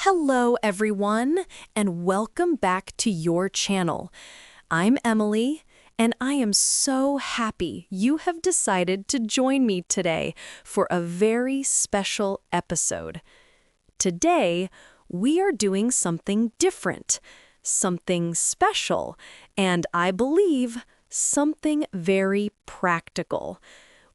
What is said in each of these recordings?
Hello, everyone, and welcome back to your channel. I'm Emily, and I am so happy you have decided to join me today for a very special episode. Today, we are doing something different, something special, and I believe something very practical.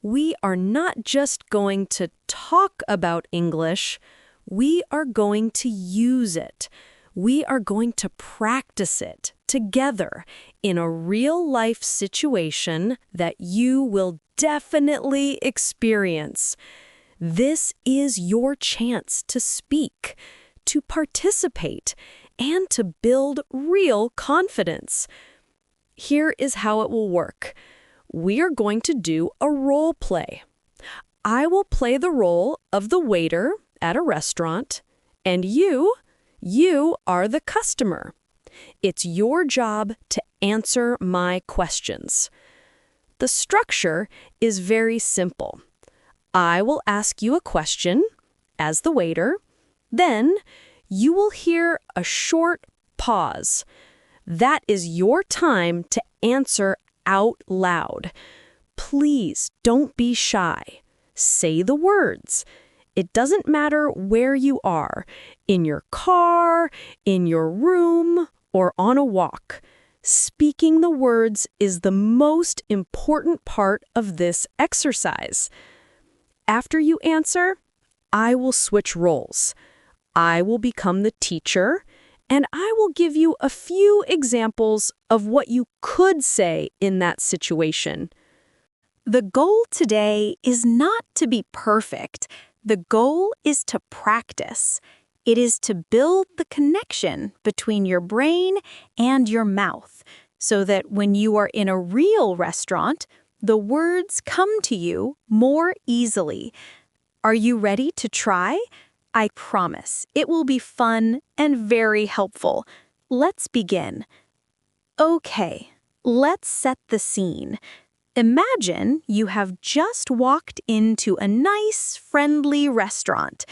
We are not just going to talk about English, we are going to use it. We are going to practice it together in a real-life situation that you will definitely experience. This is your chance to speak, to participate, and to build real confidence. Here is how it will work. We are going to do a role play. I will play the role of the waiter at a restaurant, and you are the customer. It's your job to answer my questions. The structure is very simple. I will ask you a question as the waiter, then you will hear a short pause. That is your time to answer out loud. Please don't be shy. Say the words. It doesn't matter where you are, in your car, in your room, or on a walk. Speaking the words is the most important part of this exercise. After you answer, I will switch roles. I will become the teacher, and I will give you a few examples of what you could say in that situation. The goal today is not to be perfect. The goal is to practice. It is to build the connection between your brain and your mouth so that when you are in a real restaurant, the words come to you more easily. Are you ready to try? I promise it will be fun and very helpful. Let's begin. Okay, let's set the scene. Imagine you have just walked into a nice, friendly restaurant.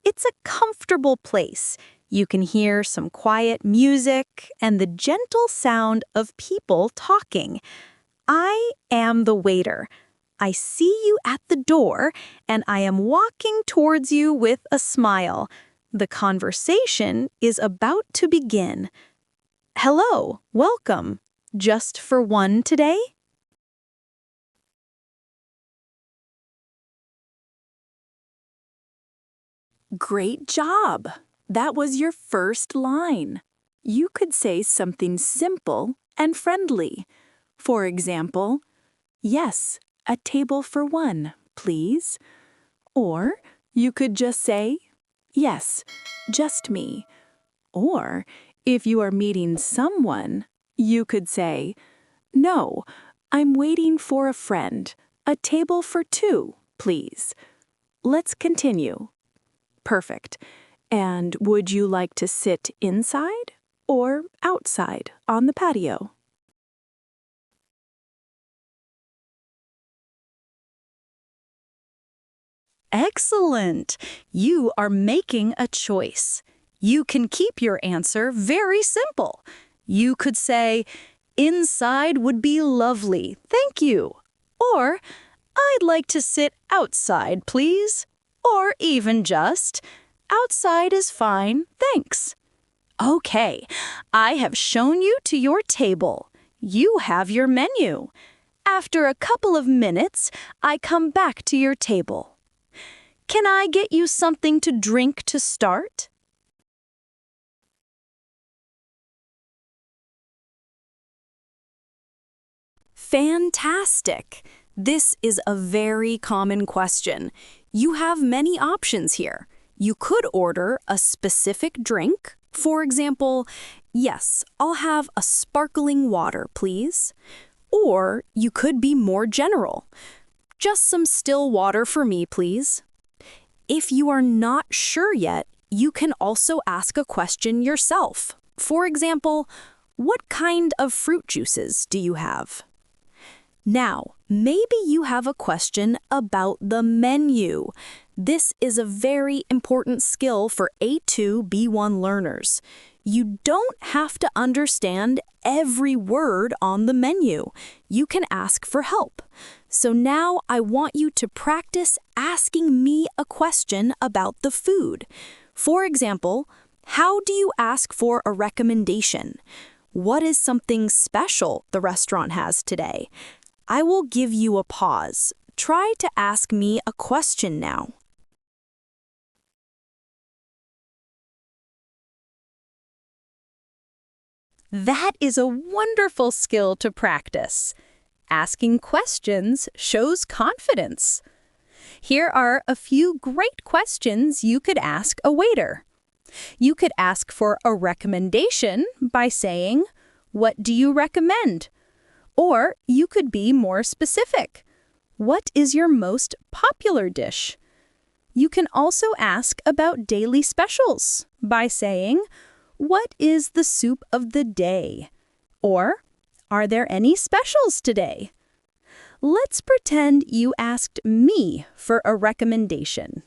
It's a comfortable place. You can hear some quiet music and the gentle sound of people talking. I am the waiter. I see you at the door, and I am walking towards you with a smile. The conversation is about to begin. Hello, welcome. Just for one today? Great job! That was your first line. You could say something simple and friendly. For example, yes, a table for one, please. Or you could just say, yes, just me. Or if you are meeting someone, you could say, no, I'm waiting for a friend. A table for two, please. Let's continue. Perfect. And would you like to sit inside or outside on the patio? Excellent! You are making a choice. You can keep your answer very simple. You could say, inside would be lovely, thank you. Or, I'd like to sit outside, please. Or even just, outside is fine, thanks. Okay, I have shown you to your table. You have your menu. After a couple of minutes, I come back to your table. Can I get you something to drink to start? Fantastic! This is a very common question. You have many options here. You could order a specific drink. For example, yes, I'll have a sparkling water, please. Or you could be more general. Just some still water for me, please. If you are not sure yet, you can also ask a question yourself. For example, what kind of fruit juices do you have? Now, maybe you have a question about the menu. This is a very important skill for A2-B1 learners. You don't have to understand every word on the menu. You can ask for help. So now I want you to practice asking me a question about the food. For example, how do you ask for a recommendation? What is something special the restaurant has today? I will give you a pause. Try to ask me a question now. That is a wonderful skill to practice. Asking questions shows confidence. Here are a few great questions you could ask a waiter. You could ask for a recommendation by saying, "What do you recommend?" Or you could be more specific. What is your most popular dish? You can also ask about daily specials by saying, "What is the soup of the day?" Or, "Are there any specials today?" Let's pretend you asked me for a recommendation.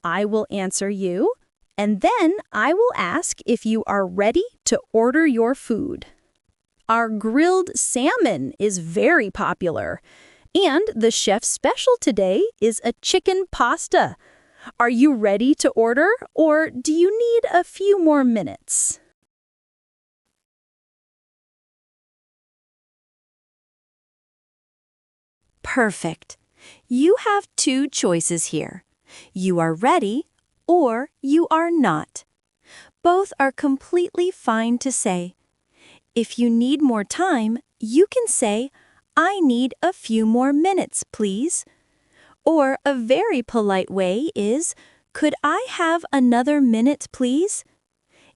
I will answer you, and then I will ask if you are ready to order your food. Our grilled salmon is very popular, and the chef's special today is a chicken pasta. Are you ready to order, or do you need a few more minutes? Perfect. You have two choices here. You are ready, or you are not. Both are completely fine to say. If you need more time, you can say, "I need a few more minutes, please." Or a very polite way is, "Could I have another minute, please?"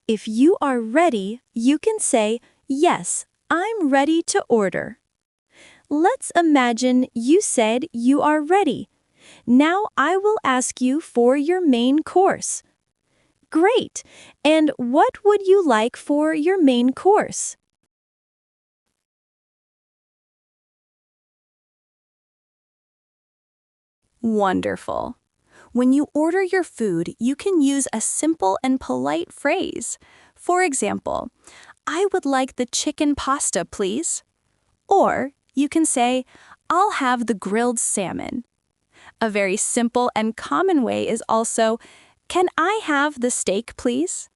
If you are ready, you can say, "Yes, I'm ready to order." Let's imagine you said you are ready. Now I will ask you for your main course. Great! And what would you like for your main course? Wonderful. When you order your food, you can use a simple and polite phrase. For example, "I would like the chicken pasta, please." Or you can say, "I'll have the grilled salmon." A very simple and common way is also, "Can I have the steak, please?"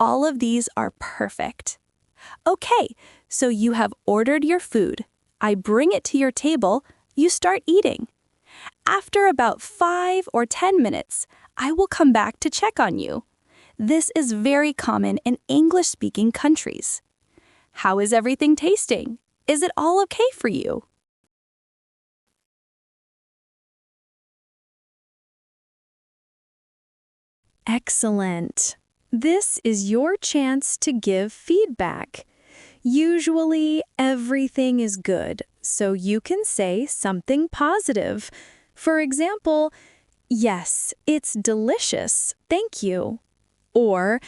All of these are perfect. Okay, so you have ordered your food. I bring it to your table. You start eating. After about 5 or 10 minutes, I will come back to check on you. This is very common in English-speaking countries. How is everything tasting? Is it all okay for you? Excellent. This is your chance to give feedback. Usually, everything is good, so you can say something positive. For example, "Yes, it's delicious, thank you." Or,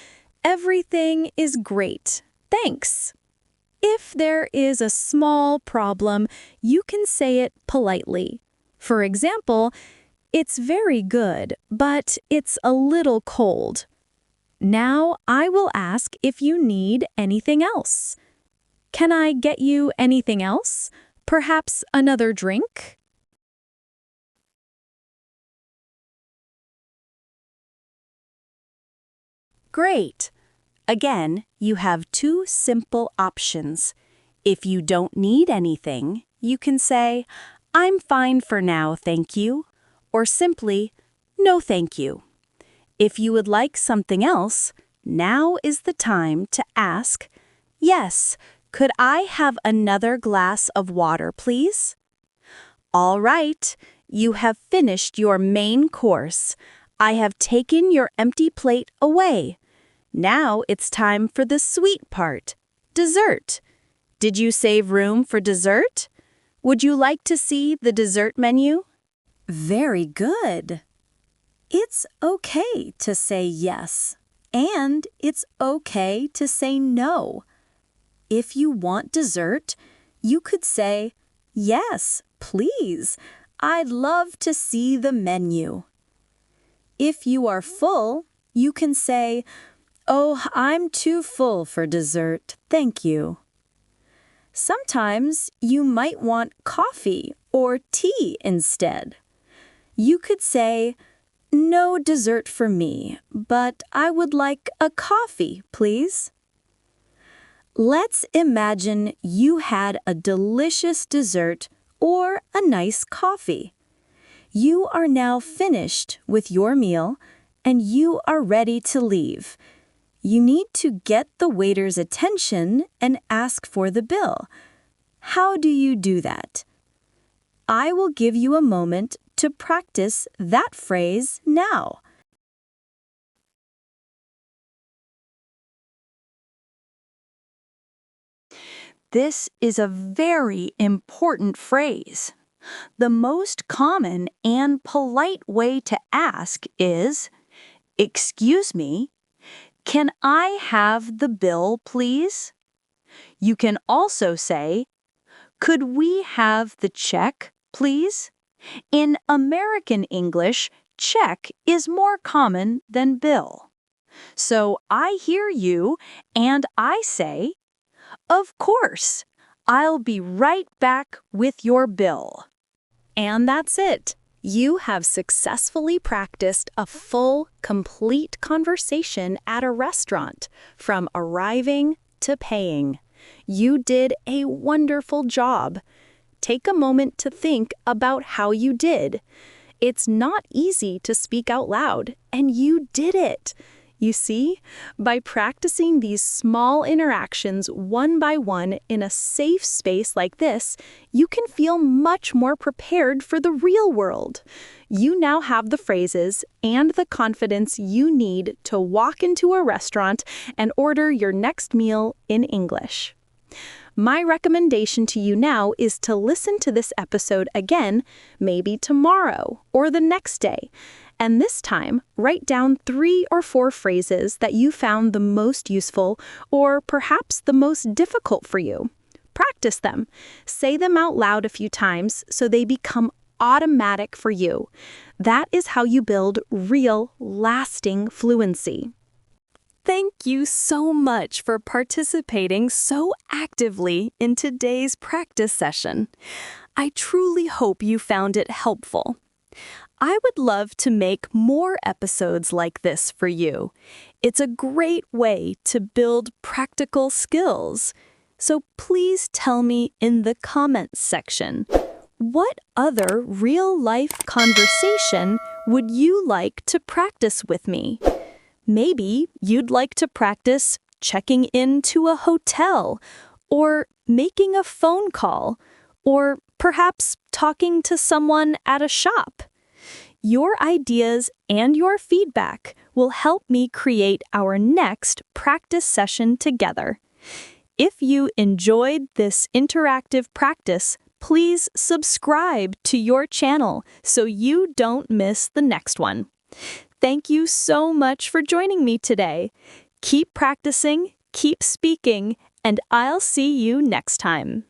"Everything is great, thanks." If there is a small problem, you can say it politely. For example, "It's very good, but it's a little cold." Now I will ask if you need anything else. Can I get you anything else? Perhaps another drink? Great. Again, you have two simple options. If you don't need anything, you can say, "I'm fine for now, thank you," or simply, "No, thank you." If you would like something else, now is the time to ask, "Yes, could I have another glass of water, please?" All right, you have finished your main course. I have taken your empty plate away. Now it's time for the sweet part, dessert. Did you save room for dessert? Would you like to see the dessert menu? Very good. It's okay to say yes, and it's okay to say no. If you want dessert, you could say, "Yes, please. I'd love to see the menu." If you are full, you can say, "Oh, I'm too full for dessert, thank you." Sometimes you might want coffee or tea instead. You could say, "No dessert for me, but I would like a coffee, please." Let's imagine you had a delicious dessert or a nice coffee. You are now finished with your meal and you are ready to leave. You need to get the waiter's attention and ask for the bill. How do you do that? I will give you a moment to practice that phrase now. This is a very important phrase. The most common and polite way to ask is, "Excuse me, can I have the bill, please?" You can also say, "Could we have the check, please?" In American English, check is more common than bill. So I hear you and I say, "Of course, I'll be right back with your bill." And that's it. You have successfully practiced a full, complete conversation at a restaurant, from arriving to paying. You did a wonderful job. Take a moment to think about how you did. It's not easy to speak out loud, and you did it. You see, by practicing these small interactions one by one in a safe space like this, you can feel much more prepared for the real world. You now have the phrases and the confidence you need to walk into a restaurant and order your next meal in English. My recommendation to you now is to listen to this episode again, maybe tomorrow or the next day. And this time, write down 3 or 4 phrases that you found the most useful or perhaps the most difficult for you. Practice them. Say them out loud a few times so they become automatic for you. That is how you build real, lasting fluency. Thank you so much for participating so actively in today's practice session. I truly hope you found it helpful. I would love to make more episodes like this for you. It's a great way to build practical skills. So please tell me in the comments section, what other real-life conversation would you like to practice with me? Maybe you'd like to practice checking into a hotel, or making a phone call, or perhaps talking to someone at a shop. Your ideas and your feedback will help me create our next practice session together. If you enjoyed this interactive practice, please subscribe to your channel so you don't miss the next one. Thank you so much for joining me today. Keep practicing, keep speaking, and I'll see you next time.